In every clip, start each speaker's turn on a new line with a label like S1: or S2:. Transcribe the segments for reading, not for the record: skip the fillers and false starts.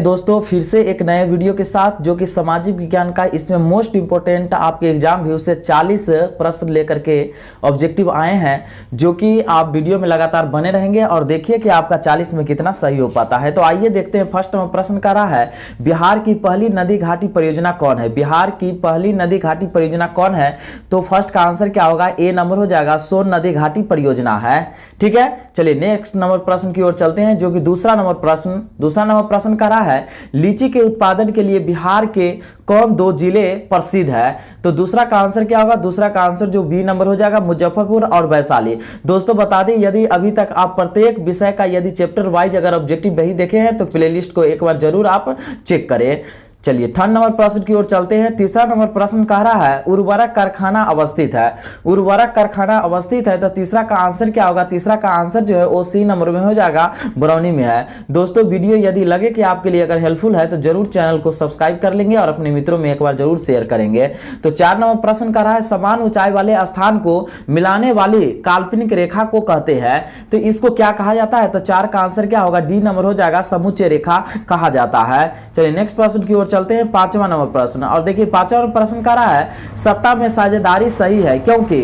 S1: दोस्तों फिर से एक नए वीडियो के साथ जो कि सामाजिक विज्ञान का इसमें मोस्ट इंपोर्टेंट आपके एग्जाम व्यू से 40 प्रश्न लेकर के ऑब्जेक्टिव आए हैं, जो कि आप वीडियो में लगातार बने रहेंगे और देखिए कि आपका 40 में कितना सही हो पाता है। तो आइए देखते हैं। फर्स्ट प्रश्न कर रहा है, बिहार की पहली नदी घाटी परियोजना कौन है? बिहार की पहली नदी घाटी परियोजना कौन है? तो फर्स्ट का आंसर क्या होगा? ए नंबर हो जाएगा, सोन नदी घाटी परियोजना है। ठीक है, चलिए नेक्स्ट नंबर प्रश्न की ओर चलते हैं, जो कि दूसरा नंबर प्रश्न कर रहा है, लीची के उत्पादन के लिए बिहार के कौन दो जिले प्रसिद्ध है? तो दूसरा का आंसर क्या होगा? दूसरा का आंसर जो बी नंबर हो जाएगा, मुजफ्फरपुर और वैशाली। दोस्तों बता दें, यदि अभी तक आप प्रत्येक विषय का यदि चैप्टर वाइज अगर ऑब्जेक्टिव नहीं देखे हैं तो प्लेलिस्ट को एक बार जरूर आप चेक करें। चलिए थर्ड नंबर प्रश्न की ओर चलते हैं। तीसरा नंबर प्रश्न कह रहा है, उर्वरक कारखाना अवस्थित है। उर्वरक कारखाना अवस्थित है, तो तीसरा का आंसर क्या होगा? तीसरा का आंसर जो है वो सी नंबर में हो जाएगा, बरौनी में है। दोस्तों वीडियो यदि लगे कि आपके लिए अगर हेल्पफुल है तो जरूर चैनल को सब्सक्राइब कर लेंगे और अपने मित्रों में एक बार जरूर शेयर करेंगे। तो 4 नंबर प्रश्न कह रहा है, समान ऊंचाई वाले स्थान को मिलाने वाली काल्पनिक रेखा को कहते हैं, तो इसको क्या कहा जाता है? तो 4 का आंसर क्या होगा? डी नंबर हो जाएगा, समुच्चय रेखा कहा जाता है। चलिए नेक्स्ट प्रश्न की ओर चलते हैं। 5वां नंबर प्रश्न, और देखिए 5वां प्रश्न कह रहा है, सत्ता में साझेदारी सही है क्योंकि?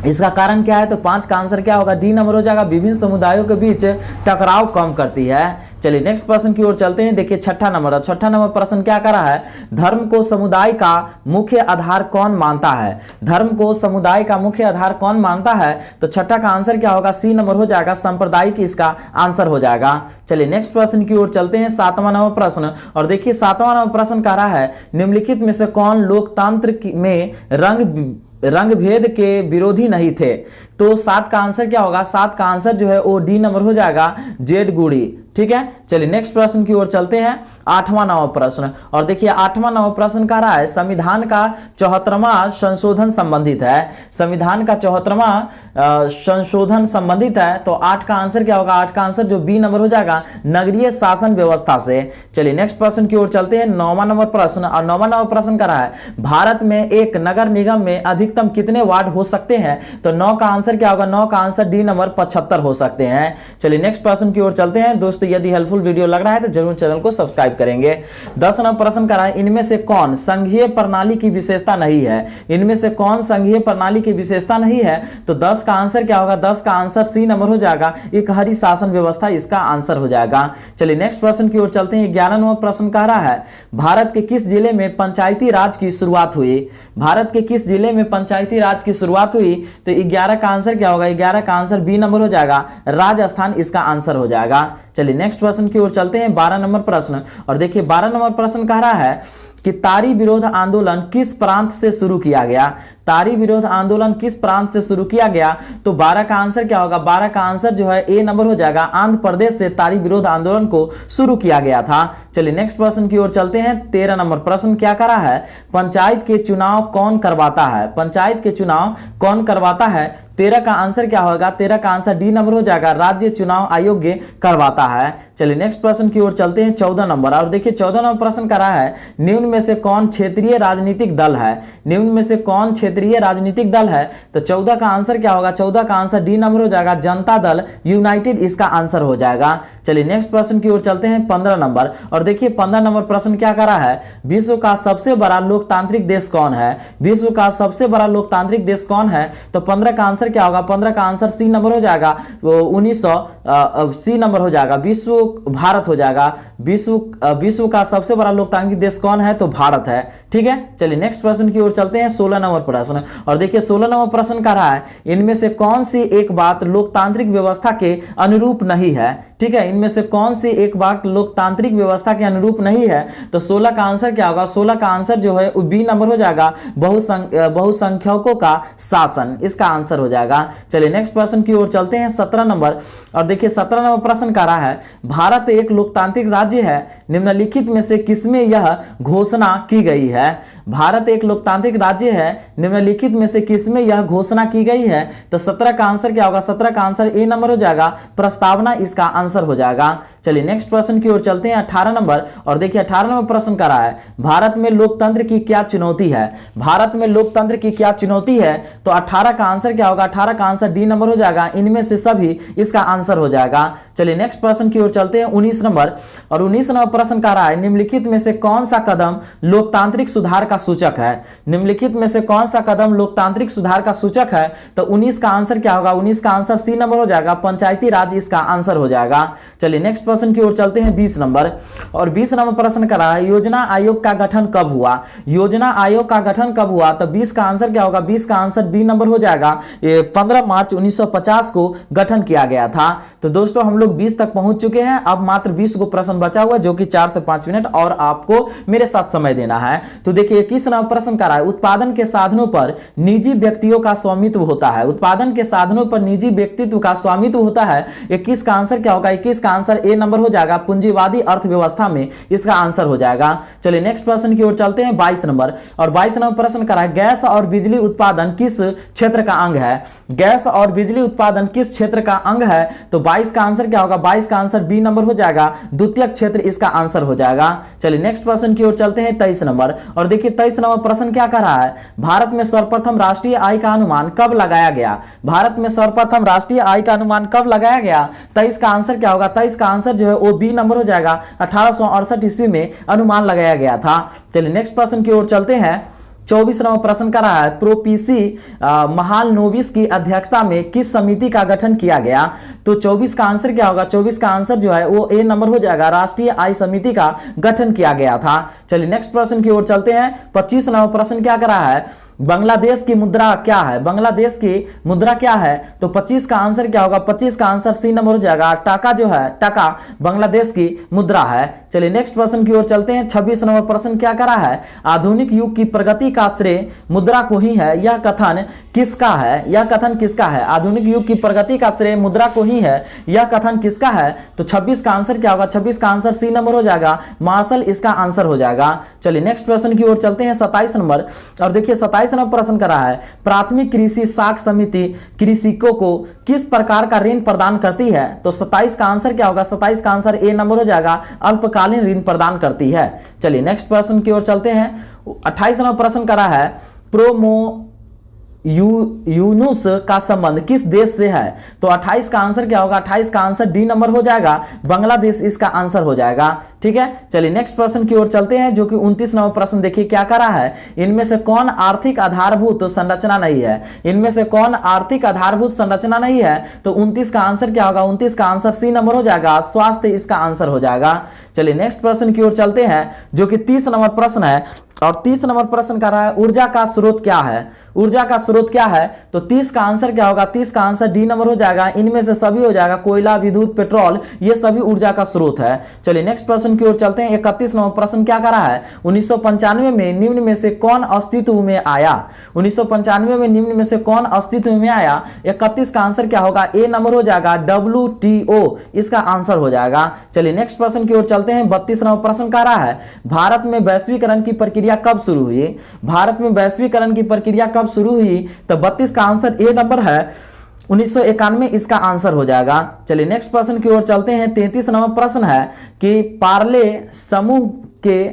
S1: इसका कारण क्या है? तो 5 का आंसर क्या होगा? डी नंबर हो जाएगा, विभिन्न समुदायों के बीच टकराव कम करती है। चलिए नेक्स्ट प्रश्न की ओर चलते हैं। देखिए छठा नंबर प्रश्न क्या कर रहा है, धर्म को समुदाय का मुख्य आधार कौन मानता है? धर्म को समुदाय का मुख्य आधार कौन मानता है? तो छठा का आंसर क्या होगा? सी नंबर हो जाएगा, सांप्रदायिक इसका आंसर हो जाएगा। चलिए नेक्स्ट प्रश्न की ओर चलते हैं। 7वां नंबर प्रश्न, और देखिए 7वां नंबर प्रश्न कह रहा है, निम्नलिखित में से कौन लोकतंत्र में रंग भेद के विरोधी नहीं थे? तो 7 का आंसर क्या होगा? 7 का आंसर जो है वो डी नंबर हो जाएगा, जेड गुड़ी। ठीक है, चलिए नेक्स्ट प्रश्न की ओर चलते हैं। 8वां नंबर प्रश्न, और देखिए 8वां नंबर प्रश्न कह रहा है, संविधान का 74वां संशोधन संबंधित है। संविधान का 74वां संशोधन संबंधित है, तो 8 का आंसर क्या होगा? 8 का आंसर जो बी नंबर हो जाएगा, नगरीय शासन व्यवस्था से। चलिए नेक्स्ट प्रश्न की ओर चलते हैं। 9वां नंबर प्रश्न, और 9वां नंबर प्रश्न कह रहा है, भारत में एक नगर निगम में अधिकतम कितने वार्ड हो सकते हैं? तो 9 का आंसर क्या होगा? 9 का आंसर डी नंबर 75 हो सकते हैं। चलिए नेक्स्ट प्रश्न की ओर चलते हैं। दोस्तों यदि हेल्पफुल वीडियो लग रहा है तो जरूर चैनल को सब्सक्राइब करेंगे। 10 नंबर प्रश्न कर रहा है, इनमें से कौन संघीय प्रणाली की विशेषता नहीं है? इनमें से कौन संघीय प्रणाली की विशेषता नहीं है? तो 10 का आंसर क्या होगा? 10 का आंसर सी नंबर हो जाएगा, एकहरी शासन व्यवस्था इसका आंसर हो जाएगा। चलिए नेक्स्ट प्रश्न की ओर चलते हैं। 11 नंबर प्रश्न कह रहा है, भारत के किस जिले में पंचायती राज की शुरुआत हुई? भारत के किस जिले में पंचायती राज की शुरुआत हुई? तो 11 का आंसर क्या होगा? 11 का आंसर बी नंबर हो जाएगा, राजस्थान इसका आंसर हो जाएगा। चलिए नेक्स्ट प्रश्न की ओर चलते हैं। 12 नंबर प्रश्न, और देखिए 12 नंबर प्रश्न कह रहा है कि तारी विरोध आंदोलन किस प्रांत से शुरू किया गया? तारी विरोध आंदोलन किस प्रांत से शुरू किया गया? तो 12 का आंसर क्या होगा? 12 का आंसर जो है ए नंबर हो जाएगा, आंध्र प्रदेश से तारी विरोध आंदोलन को शुरू किया गया था। चलिए नेक्स्ट प्रश्न की ओर चलते हैं। 13 नंबर प्रश्न क्या कर रहा है, पंचायत के चुनाव कौन करवाता है? पंचायत के चुनाव कौन करवाता है? 13 का आंसर क्या होगा? 13 का आंसर डी नंबर हो जाएगा, राज्य चुनाव आयोग करवाता है। चलिए नेक्स्ट प्रश्न की ओर चलते हैं। 14 नंबर, और देखिए 14 नंबर प्रश्न कर रहा है, निम्न में से कौन क्षेत्रीय राजनीतिक दल है? निम्न में से कौन क्षेत्रीय राजनीतिक दल है? तो 14 का आंसर क्या होगा? 14 का आंसर डी नंबर हो जाएगा, जनता दल यूनाइटेड इसका आंसर हो जाएगा। चलिए नेक्स्ट प्रश्न की ओर चलते हैं। 15 नंबर, और देखिए 15 नंबर प्रश्न क्या कर रहा है, विश्व का सबसे बड़ा लोकतांत्रिक देश कौन है? विश्व का सबसे बड़ा लोकतांत्रिक देश कौन है? तो 15 का आंसर क्या होगा? 15 का आंसर सी नंबर हो जाएगा, 1900 सी नंबर हो जाएगा, विश्व भारत हो जाएगा। विश्व का सबसे बड़ा लोकतांत्रिक देश कौन है? तो भारत है। ठीक है, चलिए नेक्स्ट प्रश्न की ओर चलते हैं। 16 नंबर प्रश्न, और देखिए 16 नंबर प्रश्न कह रहा है, इनमें से कौन सी एक बात लोकतांत्रिक व्यवस्था के अनुरूप नहीं है? ठीक है, इनमें से कौन सी एक बात लोकतांत्रिक व्यवस्था के अनुरूप नहीं है? तो 16 का आंसर क्या होगा? 16 का आंसर जो है बी नंबर हो जाएगा, बहुसंख्यकों का शासन इसका आंसर हो जाएगा। चलिए नेक्स्ट प्रश्न की ओर चलते हैं। 17 नंबर, और देखिए 17 नंबर प्रश्न कह रहा है, भारत एक लोकतांत्रिक राज्य है, निम्नलिखित में से किसमें यह घोषणा की गई है? भारत एक लोकतांत्रिक राज्य है, निम्नलिखित में से किसमें यह घोषणा की गई है? तो 17 का आंसर क्या होगा? 17 का आंसर ए नंबर हो जाएगा, प्रस्तावना इसका आंसर हो जाएगा। चलिए नेक्स्ट प्रश्न की ओर चलते हैं, 18 नंबर। और देखिए 18 नंबर प्रश्न कर रहा है, भारत में लोकतंत्र की क्या चुनौती है? भारत में लोकतंत्र की क्या चुनौती है? तो 18 का आंसर क्या होगा? 18 का आंसर डी नंबर हो जाएगा, इनमें से सभी इसका आंसर हो जाएगा। चलिए नेक्स्ट प्रश्न की ओर चलते हैं, 19 नंबर। और 19 नंबर प्रश्न कर रहा है, निम्नलिखित में से कौन सा कदम लोकतांत्रिक सुधार का सूचक है? निम्नलिखित में से कौन सा कदम लोकतांत्रिक सुधार का सूचक है? तो 19 का आंसर क्या होगा? 19 का आंसर सी नंबर हो जाएगा, पंचायती राज इसका आंसर हो जाएगा। चलिए नेक्स्ट प्रश्न की ओर चलते हैं, 20 नंबर। और 20 नंबर प्रश्न कर रहा है, योजना आयोग का गठन कब हुआ? योजना आयोग का गठन कब हुआ? तो 20 का आंसर क्या होगा? 20 का आंसर बी नंबर हो जाएगा, 15 मार्च 1950 को गठन किया गया था। तो दोस्तों हम लोग 20 तक पहुंच चुके हैं, अब मात्र 20 को प्रश्न बचा हुआ जो कि 4 से 5 मिनट और आपको मेरे साथ समय देना है। तो देखिए 21 नंबर प्रश्न कर रहा है, उत्पादन के साधनों पर निजी व्यक्तियों का स्वामित्व होता है। उत्पादन के साधनों पर निजी व्यक्तित्व का स्वामित्व होता है। 21 का आंसर क्या होगा? 21 का आंसर ए नंबर हो जाएगा, पूंजीवादी अर्थव्यवस्था में इसका आंसर हो जाएगा। चलिए नेक्स्ट प्रश्न की ओर चलते हैं, 22 नंबर। और 22 नंबर प्रश्न कर रहा है, गैस और बिजली उत्पादन किस क्षेत्र का अंग है? गैस और बिजली उत्पादन किस क्षेत्र का अंग है? तो 22 का आंसर क्या होगा? 22 का आंसर बी नंबर हो जाएगा, द्वितीयक क्षेत्र इसका आंसर हो जाएगा। चलिए नेक्स्ट प्रश्न की ओर चलते हैं, 23 नंबर। और देखिए 23 नंबर प्रश्न क्या कर रहा है, भारत में सर्वप्रथम राष्ट्रीय आय का अनुमान कब लगाया गया? भारत में सर्वप्रथम राष्ट्रीय आय का अनुमान कब लगाया गया? 23 का आंसर क्या होगा? 23 का आंसर जो है वो बी नंबर हो जाएगा, 1868 ईस्वी में अनुमान लगाया गया था। चलिए नेक्स्ट प्रश्न की ओर चलते हैं, 24 नंबर प्रश्न कर रहा है, प्रोपीसी महालनोबिस की अध्यक्षता में किस समिति का गठन किया गया? तो 24 का आंसर क्या होगा? 24 का आंसर जो है वो ए नंबर हो जाएगा, राष्ट्रीय आय समिति का गठन किया गया था। चलिए नेक्स्ट प्रश्न की ओर चलते हैं, 25 नंबर प्रश्न क्या कर रहा है, बांग्लादेश की मुद्रा क्या है? बांग्लादेश की मुद्रा क्या है? तो 25 का आंसर क्या होगा? 25 का आंसर सी नंबर हो जाएगा, टाका जो है, टाका बांग्लादेश की मुद्रा है। चलिए नेक्स्ट प्रश्न की ओर चलते हैं, 26 नंबर प्रश्न क्या कर रहा है, आधुनिक युग की प्रगति का श्रेय मुद्रा को ही है, यह कथन किसका है? यह कथन किसका है? आधुनिक युग की प्रगति का श्रेय मुद्रा को ही है, यह कथन किसका है? तो 26 का आंसर क्या होगा? 26 का आंसर सी नंबर हो जाएगा, मार्शल इसका आंसर हो जाएगा। चलिए नेक्स्ट प्रश्न की ओर चलते हैं, 27 नंबर। और देखिए 27 नंबर प्रश्न कर रहा है, प्राथमिक कृषि साख समिति कृषकों को किस प्रकार का ऋण प्रदान करती है? तो 27 का आंसर क्या होगा? 27 का आंसर ए नंबर हो जाएगा, अल्पकालीन ऋण प्रदान करती है। चलिए नेक्स्ट प्रश्न की ओर चलते हैं, 28 नंबर प्रश्न कर रहा है, प्रोमो यूनुस का संबंध किस देश से है? तो 28 का आंसर क्या होगा? 28 का आंसर डी नंबर हो जाएगा, बांग्लादेश इसका आंसर हो जाएगा। ठीक है, चलिए नेक्स्ट प्रश्न की ओर चलते हैं, जो कि 29 नंबर प्रश्न देखिए क्या कर रहा है, इनमें से कौन आर्थिक आधारभूत संरचना नहीं है? इनमें से कौन आर्थिक आधारभूत संरचना नहीं है? तो 29 का आंसर क्या होगा? 29 का आंसर सी नंबर हो जाएगा, स्वास्थ्य इसका आंसर हो जाएगा। चलिए नेक्स्ट प्रश्न की ओर चलते हैं, जो कि 30 नंबर प्रश्न है। और 30 नंबर प्रश्न कर रहा है, ऊर्जा का स्रोत क्या है? ऊर्जा का स्रोत क्या है? तो 30 का आंसर क्या होगा? 30 का आंसर डी नंबर हो जाएगा, इनमें से सभी हो जाएगा, कोयला, विद्युत, पेट्रोल, ये सभी ऊर्जा का स्रोत है। चलिए नेक्स्ट प्रश्न की ओर चलते हैं, 31 नंबर प्रश्न क्या कर रहा है, 1995 में निम्न में से कौन अस्तित्व में आया? 1995 में निम्न में से कौन अस्तित्व में आया? 31 का आंसर क्या होगा? ए नंबर हो जाएगा, WTO इसका आंसर हो जाएगा। चलिए नेक्स्ट प्रश्न की ओर चलते हैं, 32 नंबर प्रश्न कर रहा है, भारत में वैश्वीकरण की प्रक्रिया कब शुरू हुई? भारत में वैश्वीकरण की प्रक्रिया कब शुरू हुई? तो 32 का आंसर ए नंबर है, 1991 इसका आंसर हो जाएगा। चलिए नेक्स्ट प्रश्न की ओर चलते हैं, 33 नंबर प्रश्न है कि पार्ले समूह के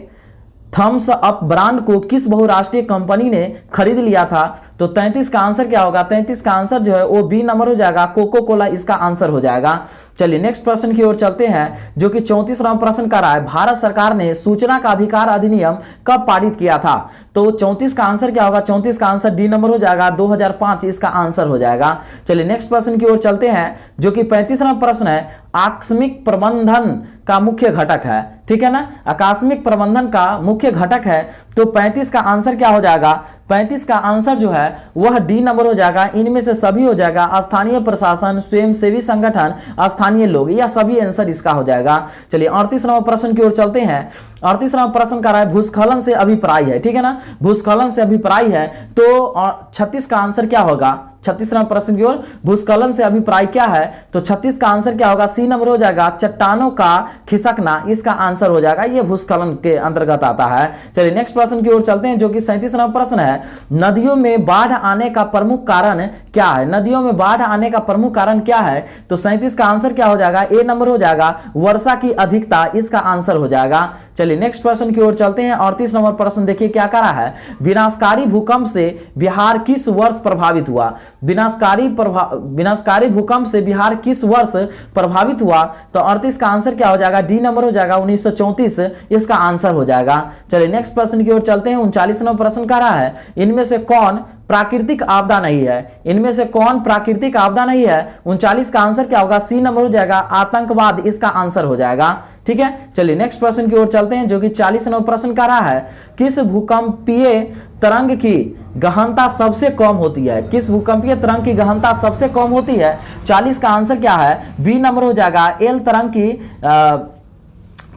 S1: थम्स अप ब्रांड को किस बहुराष्ट्रीय कंपनी ने खरीद लिया था? तो 33 का आंसर क्या होगा? 33 का आंसर जो है वो बी नंबर हो जाएगा, कोको कोला इसका आंसर हो जाएगा। चलिए नेक्स्ट प्रश्न की ओर चलते हैं, जो कि 34 नंबर प्रश्न का रहा है, भारत सरकार ने सूचना का अधिकार अधिनियम कब पारित किया था? तो 34 का आंसर क्या होगा? 34 का आंसर डी नंबर हो जाएगा, 2005 इसका आंसर हो जाएगा। चलिए नेक्स्ट प्रश्न की ओर चलते हैं, जो कि 35 नंबर प्रश्न है, आकस्मिक प्रबंधन का मुख्य घटक है। ठीक है ना, आकस्मिक प्रबंधन का मुख्य घटक है। तो 35 का आंसर क्या हो जाएगा? 35 का आंसर जो है वह डी नंबर हो जाएगा, इनमें से सभी हो जाएगा, स्थानीय प्रशासन, स्वयंसेवी संगठन, स्थानीय लोग, या सभी आंसर इसका हो जाएगा। चलिए 38 नंबर प्रश्न की ओर चलते हैं। 38 नंबर प्रश्न का रहा है, भूस्खलन से अभिप्राय है। ठीक है ना, भूस्खलन से अभिप्राय है, तो 36 का आंसर क्या होगा? 36 नंबर प्रश्न की ओर, भूस्खलन से अभिप्राय क्या है? तो 36 का आंसर क्या होगा? सी नंबर हो जाएगा, चट्टानों का खिसकना इसका आंसर हो जाएगा, यह भूस्खलन के अंतर्गत आता है। चलिए नेक्स्ट प्रश्न की ओर चलते हैं, जो कि 37 नंबर प्रश्न है, नदियों में बाढ़ आने का प्रमुख कारण क्या है? नदियों में बाढ़ आने का प्रमुख कारण क्या है? तो 37 का आंसर क्या हो जाएगा? ए नंबर हो जाएगा, वर्षा की अधिकता इसका आंसर हो जाएगा। चलिए नेक्स्ट प्रश्न की ओर चलते हैं, 38 नंबर प्रश्न देखिए क्या कह रहा है, विनाशकारी भूकंप से बिहार किस वर्ष प्रभावित हुआ? विनाशकारी भूकंप से बिहार किस वर्ष प्रभावित हुआ? तो 38 का आंसर क्या हो जाएगा? डी नंबर हो जाएगा, 1934 इसका आंसर हो जाएगा। चलिए नेक्स्ट प्रश्न की ओर चलते हैं, 39 नंबर प्रश्न कह रहा है, इनमें से कौन प्राकृतिक आपदा नहीं है? इनमें से कौन प्राकृतिक आपदा नहीं है? 39 का आंसर क्या होगा? सी नंबर हो जाएगा, आतंकवाद इसका आंसर हो जाएगा। ठीक है, चलिए नेक्स्ट प्रश्न की ओर चलते हैं, जो कि 40 नंबर प्रश्न कह रहा है, किस भूकंपीय तरंग की गहनता सबसे कम होती है? किस भूकंपीय तरंग की गहनता सबसे कम होती है? 40 का आंसर क्या है? बी नंबर हो जाएगा, एल तरंग की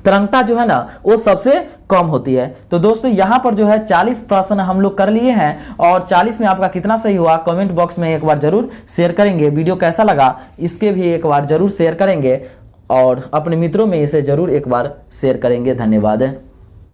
S1: तरंगता जो है ना वो सबसे कम होती है। तो दोस्तों यहां पर जो है 40 प्रश्न हम लोग कर लिए हैं, और 40 में आपका कितना सही हुआ कमेंट बॉक्स में एक बार जरूर शेयर करेंगे। वीडियो कैसा लगा इसके भी एक बार जरूर शेयर करेंगे, और अपने मित्रों में इसे जरूर एक बार शेयर करेंगे। धन्यवाद।